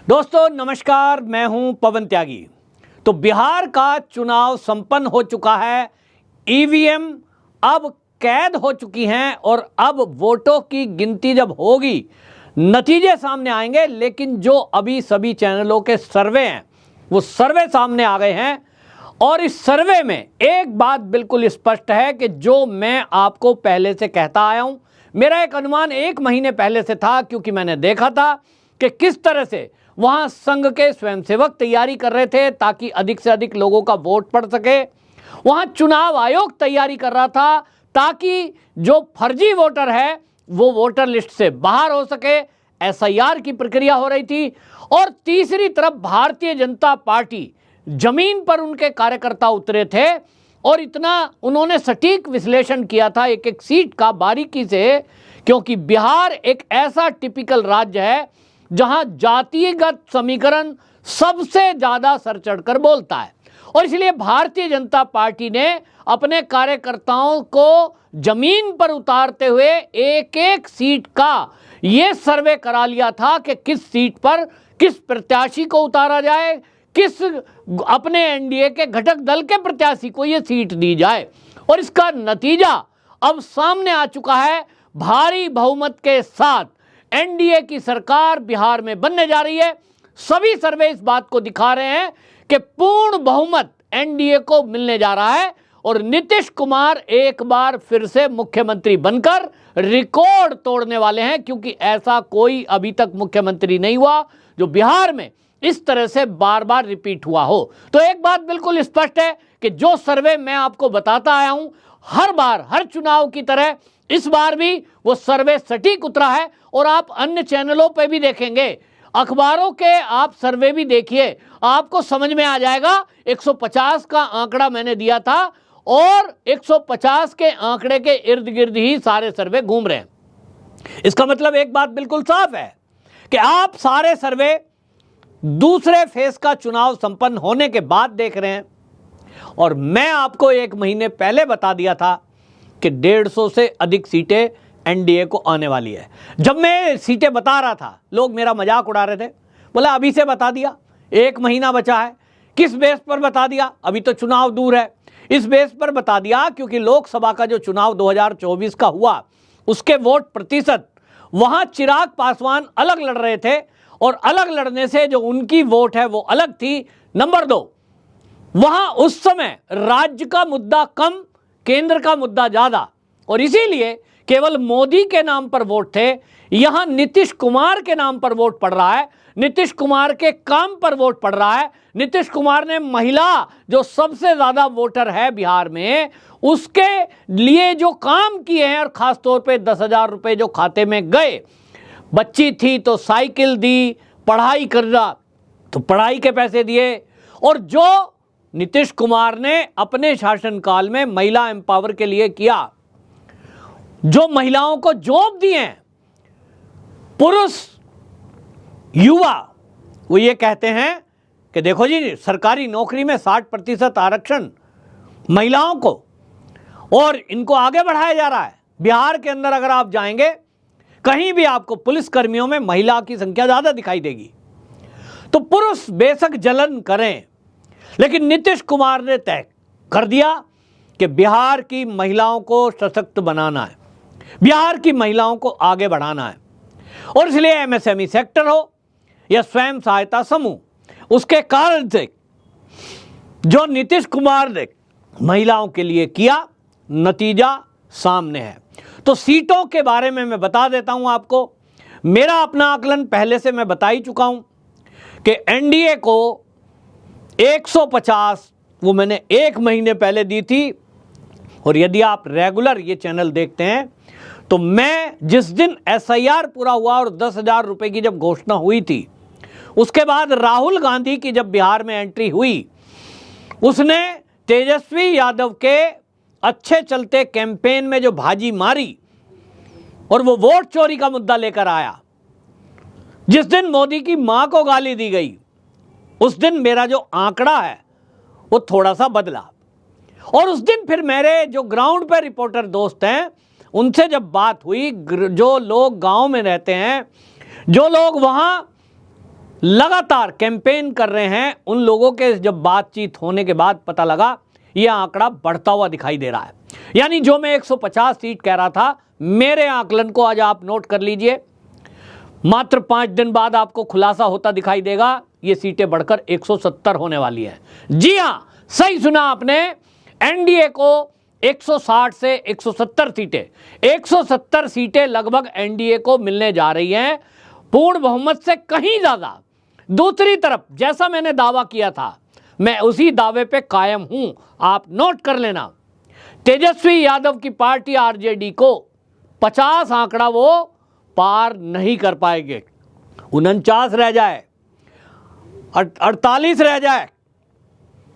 दोस्तों नमस्कार, मैं हूं पवन त्यागी। तो बिहार का चुनाव संपन्न हो चुका है। ईवीएम अब कैद हो चुकी हैं और अब वोटों की गिनती जब होगी नतीजे सामने आएंगे। लेकिन जो अभी सभी चैनलों के सर्वे हैं वो सर्वे सामने आ गए हैं और इस सर्वे में एक बात बिल्कुल स्पष्ट है कि जो मैं आपको पहले से कहता आया हूं, मेरा एक अनुमान एक महीने पहले से था, क्योंकि मैंने देखा था कि किस तरह से वहां संघ के स्वयंसेवक तैयारी कर रहे थे ताकि अधिक से अधिक लोगों का वोट पड़ सके। वहां चुनाव आयोग तैयारी कर रहा था ताकि जो फर्जी वोटर है वो वोटर लिस्ट से बाहर हो सके। एसआईआर की प्रक्रिया हो रही थी और तीसरी तरफ भारतीय जनता पार्टी जमीन पर उनके कार्यकर्ता उतरे थे और इतना उन्होंने सटीक विश्लेषण किया था एक एक सीट का बारीकी से, क्योंकि बिहार एक ऐसा टिपिकल राज्य है जहां जातिगत समीकरण सबसे ज्यादा सर चढ़कर बोलता है। और इसलिए भारतीय जनता पार्टी ने अपने कार्यकर्ताओं को जमीन पर उतारते हुए एक एक सीट का यह सर्वे करा लिया था कि किस सीट पर किस प्रत्याशी को उतारा जाए, किस अपने एनडीए के घटक दल के प्रत्याशी को यह सीट दी जाए। और इसका नतीजा अब सामने आ चुका है। भारी बहुमत के साथ एनडीए की सरकार बिहार में बनने जा रही है। सभी सर्वे इस बात को दिखा रहे हैं कि पूर्ण बहुमत एनडीए को मिलने जा रहा है और नीतीश कुमार एक बार फिर से मुख्यमंत्री बनकर रिकॉर्ड तोड़ने वाले हैं, क्योंकि ऐसा कोई अभी तक मुख्यमंत्री नहीं हुआ जो बिहार में इस तरह से बार बार रिपीट हुआ हो। तो एक बात बिल्कुल स्पष्ट है कि जो सर्वे मैं आपको बताता आया हूं, हर बार हर चुनाव की तरह इस बार भी वो सर्वे सटीक उतरा है। और आप अन्य चैनलों पे भी देखेंगे, अखबारों के आप सर्वे भी देखिए, आपको समझ में आ जाएगा। 150 का आंकड़ा मैंने दिया था और 150 के आंकड़े के इर्द गिर्द ही सारे सर्वे घूम रहे हैं। इसका मतलब एक बात बिल्कुल साफ है कि आप सारे सर्वे दूसरे फेज का चुनाव संपन्न होने के बाद देख रहे हैं। और मैं आपको एक महीने पहले बता दिया था कि 150 से अधिक सीटें एनडीए को आने वाली है। जब मैं सीटें बता रहा था लोग मेरा मजाक उड़ा रहे थे, बोला अभी से बता दिया, एक महीना बचा है। किस बेस पर बता दिया? अभी तो चुनाव दूर है। इस बेस पर बता दिया क्योंकि लोकसभा का जो चुनाव 2024 का हुआ उसके वोट प्रतिशत, वहां चिराग पासवान अलग लड़ रहे थे और अलग लड़ने से जो उनकी वोट है वो अलग थी। नंबर 2, वहां उस समय राज्य का मुद्दा कम, केंद्र का मुद्दा ज्यादा, और इसीलिए केवल मोदी के नाम पर वोट थे। यहां नीतीश कुमार के नाम पर वोट पड़ रहा है, नीतीश कुमार के काम पर वोट पड़ रहा है। नीतीश कुमार ने महिला जो सबसे ज्यादा वोटर है बिहार में, उसके लिए जो काम किए हैं और खासतौर पे 10,000 रुपए जो खाते में गए, बच्ची थी तो साइकिल दी, पढ़ाई कर रहा तो पढ़ाई के पैसे दिए। और जो नीतीश कुमार ने अपने शासनकाल में महिला एम्पावर के लिए किया, जो महिलाओं को जॉब दिए हैं, पुरुष युवा वो ये कहते हैं कि देखो जी सरकारी नौकरी में 60% आरक्षण महिलाओं को, और इनको आगे बढ़ाया जा रहा है। बिहार के अंदर अगर आप जाएंगे कहीं भी आपको पुलिस कर्मियों में महिला की संख्या ज्यादा दिखाई देगी। तो पुरुष बेशक जलन करें, लेकिन नीतीश कुमार ने तय कर दिया कि बिहार की महिलाओं को सशक्त बनाना है, बिहार की महिलाओं को आगे बढ़ाना है। और इसलिए एमएसएमई सेक्टर हो या स्वयं सहायता समूह, उसके कारण से जो नीतीश कुमार ने महिलाओं के लिए किया, नतीजा सामने है। तो सीटों के बारे में मैं बता देता हूं आपको। मेरा अपना आकलन पहले से मैं बता ही चुका हूं कि एनडीए को 150 वो मैंने एक महीने पहले दी थी। और यदि आप रेगुलर ये चैनल देखते हैं तो मैं जिस दिन एसआईआर पूरा हुआ और 10,000 रुपए की जब घोषणा हुई थी, उसके बाद राहुल गांधी की जब बिहार में एंट्री हुई, उसने तेजस्वी यादव के अच्छे चलते कैंपेन में जो भाजी मारी और वो वोट चोरी का मुद्दा लेकर आया। जिस दिन मोदी की मां को गाली दी गई, उस दिन मेरा जो आंकड़ा है वो थोड़ा सा बदला। और उस दिन फिर मेरे जो ग्राउंड पर रिपोर्टर दोस्त हैं उनसे जब बात हुई, जो लोग गांव में रहते हैं, जो लोग वहां लगातार कैंपेन कर रहे हैं, उन लोगों के जब बातचीत होने के बाद पता लगा यह आंकड़ा बढ़ता हुआ दिखाई दे रहा है। यानी जो मैं 150 सीट कह रहा था, मेरे आकलन को आज आप नोट कर लीजिए, मात्र 5 दिन बाद आपको खुलासा होता दिखाई देगा, ये सीटें बढ़कर 170 होने वाली है। जी हां, सही सुना आपने, एनडीए को 160 से 170 सीटें, 170 सीटें लगभग एनडीए को मिलने जा रही हैं, पूर्ण बहुमत से कहीं ज्यादा। दूसरी तरफ जैसा मैंने दावा किया था, मैं उसी दावे पे कायम हूं, आप नोट कर लेना। तेजस्वी यादव की पार्टी आरजेडी को 50 आंकड़ा वो पार नहीं कर पाएंगे। 49 रह जाए, 48 रह जाए,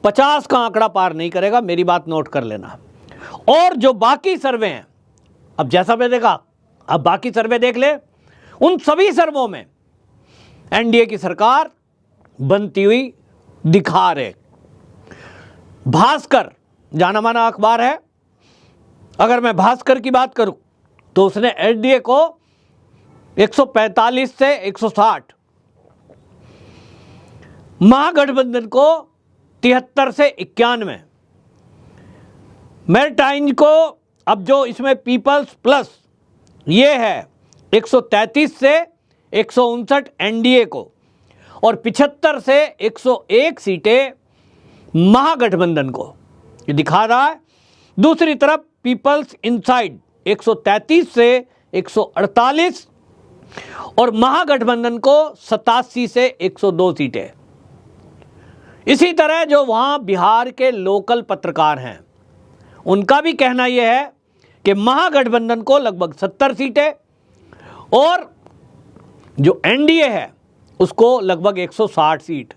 50 का आंकड़ा पार नहीं करेगा, मेरी बात नोट कर लेना। और जो बाकी सर्वे हैं, अब जैसा मैं देखा, अब बाकी सर्वे देख ले, उन सभी सर्वों में एनडीए की सरकार बनती हुई दिखा रहे। भास्कर जाना माना अखबार है, अगर मैं भास्कर की बात करूं तो उसने एनडीए को 145 से 160, महागठबंधन को 73 से 91, मैरिटाइम को, अब जो इसमें पीपल्स प्लस ये है 133 से 159 एनडीए को, और 75 से 101 सीटें महागठबंधन को, ये दिखा रहा है। दूसरी तरफ पीपल्स इनसाइड 133 से 148 और महागठबंधन को 87 से 102 सीटें। इसी तरह जो वहां बिहार के लोकल पत्रकार हैं, उनका भी कहना यह है कि महागठबंधन को लगभग 70 सीटें और जो एनडीए है उसको लगभग 160 सीट।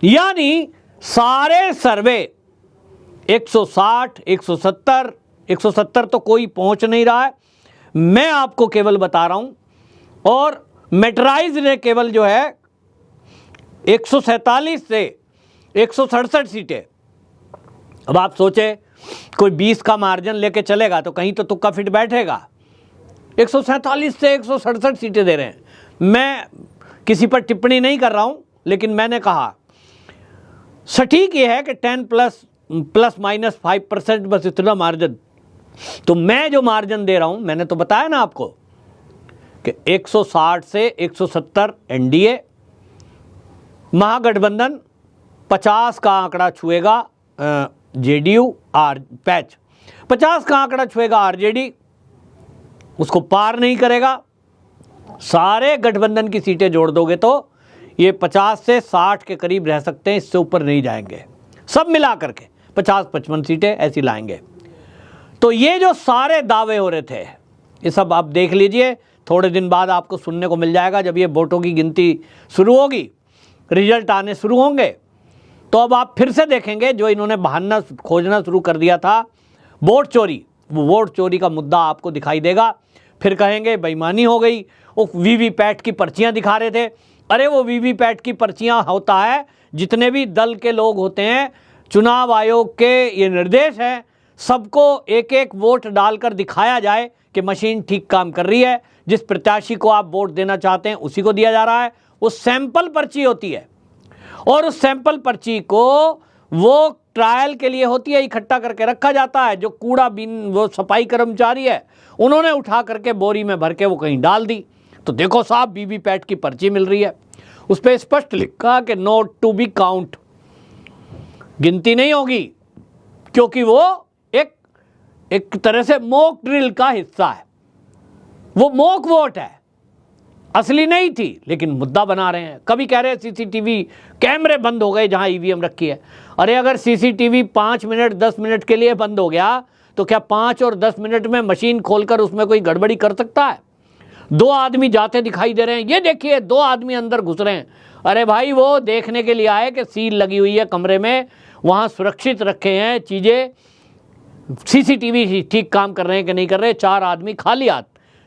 यानी सारे सर्वे 160, 170, 170 तो कोई पहुंच नहीं रहा है, मैं आपको केवल बता रहा हूं। और मेटराइज ने केवल जो है 147 से 167 सीटें। अब आप सोचे कोई 20 का मार्जिन लेके चलेगा तो कहीं तो तुक्का फिट बैठेगा। 147 से 167 सीटें दे रहे हैं। मैं किसी पर टिप्पणी नहीं कर रहा हूं, लेकिन मैंने कहा सटीक ये है कि 10 प्लस माइनस 5% बस इतना मार्जिन। तो मैं जो मार्जिन दे रहा हूं, मैंने तो बताया ना आपको कि 160 से 170 एनडीए, महागठबंधन 50 का आंकड़ा छुएगा जेडीयू, आर पैच 50 का आंकड़ा छुएगा आरजेडी, उसको पार नहीं करेगा। सारे गठबंधन की सीटें जोड़ दोगे तो ये 50 से 60 के करीब रह सकते हैं, इससे ऊपर नहीं जाएंगे। सब मिला करके 50-55 सीटें ऐसी लाएंगे। तो ये जो सारे दावे हो रहे थे, ये सब आप देख लीजिए, थोड़े दिन बाद आपको सुनने को मिल जाएगा। जब ये वोटों की गिनती शुरू होगी, रिजल्ट आने शुरू होंगे, तो अब आप फिर से देखेंगे जो इन्होंने बहाना खोजना शुरू कर दिया था, वोट चोरी, वो वोट चोरी का मुद्दा आपको दिखाई देगा। फिर कहेंगे बेईमानी हो गई, वो वीवीपैट की पर्चियां दिखा रहे थे। अरे वो वीवीपैट की पर्चियां होता है, जितने भी दल के लोग होते हैं, चुनाव आयोग के ये निर्देश है, सबको एक एक वोट डालकर दिखाया जाए कि मशीन ठीक काम कर रही है, जिस प्रत्याशी को आप वोट देना चाहते हैं उसी को दिया जा रहा है। वो सैंपल पर्ची होती है और उस सैंपल पर्ची को वो ट्रायल के लिए होती है, इकट्ठा करके रखा जाता है। जो कूड़ा बिन वो सफाई कर्मचारी है, उन्होंने उठा करके बोरी में भर के वो कहीं डाल दी। तो देखो साहब, वीवीपैट की पर्ची मिल रही है, उस पर स्पष्ट लिखा कि नोट टू बी काउंट, गिनती नहीं होगी, क्योंकि वो एक तरह से मॉक ड्रिल का हिस्सा है। वो मॉक वोट है, असली नहीं थी, लेकिन मुद्दा बना रहे हैं। कभी कह रहे हैं सीसीटीवी कैमरे बंद हो गए जहां ईवीएम रखी है। अरे अगर सीसीटीवी 5 मिनट 10 मिनट के लिए बंद हो गया तो क्या 5 और 10 मिनट में मशीन खोलकर उसमें कोई गड़बड़ी कर सकता है? 2 आदमी जाते दिखाई दे रहे हैं, ये देखिए 2 आदमी अंदर घुस रहे हैं। अरे भाई, वो देखने के लिए आए कि सील लगी हुई है कमरे में, वहां सुरक्षित रखे हैं चीजें, सीसीटीवी ठीक काम कर रहे हैं कि नहीं कर रहे। 4 आदमी खाली हाथ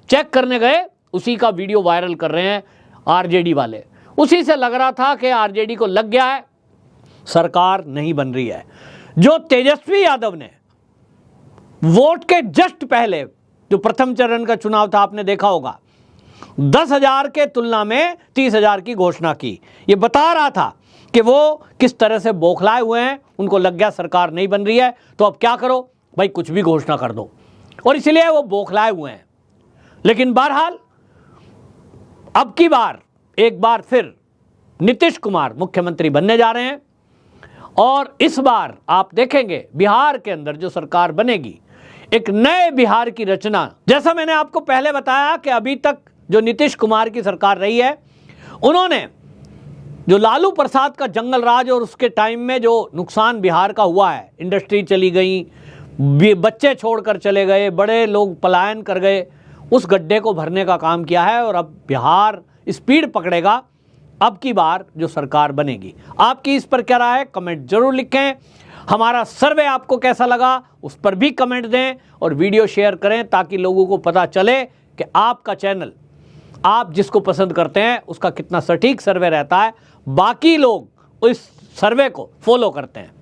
चेक करने गए, उसी का वीडियो वायरल कर रहे हैं आरजेडी वाले। उसी से लग रहा था कि आरजेडी को लग गया है, सरकार नहीं बन रही है। जो तेजस्वी यादव ने वोट के जस्ट पहले, जो प्रथम चरण का चुनाव था, आपने देखा होगा, 10,000 के तुलना में 30,000 की घोषणा की। ये बता रहा था कि वो किस तरह से बौखलाए हुए हैं, उनको लग गया सरकार नहीं बन रही है तो अब क्या करो भाई, कुछ भी घोषणा कर दो, और इसलिए वो बौखलाए हुए हैं। लेकिन बहरहाल अब की बार एक बार फिर नीतीश कुमार मुख्यमंत्री बनने जा रहे हैं, और इस बार आप देखेंगे बिहार के अंदर जो सरकार बनेगी, एक नए बिहार की रचना। जैसा मैंने आपको पहले बताया कि अभी तक जो नीतीश कुमार की सरकार रही है, उन्होंने जो लालू प्रसाद का जंगल राज और उसके टाइम में जो नुकसान बिहार का हुआ है, इंडस्ट्री चली गई, बच्चे छोड़कर चले गए, बड़े लोग पलायन कर गए, उस गड्ढे को भरने का काम किया है। और अब बिहार स्पीड पकड़ेगा अब की बार जो सरकार बनेगी। आपकी इस पर क्या राय है, कमेंट जरूर लिखें। हमारा सर्वे आपको कैसा लगा उस पर भी कमेंट दें, और वीडियो शेयर करें ताकि लोगों को पता चले कि आपका चैनल, आप जिसको पसंद करते हैं उसका कितना सटीक सर्वे रहता है, बाकी लोग इस सर्वे को फॉलो करते हैं।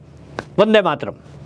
वंदे मातरम।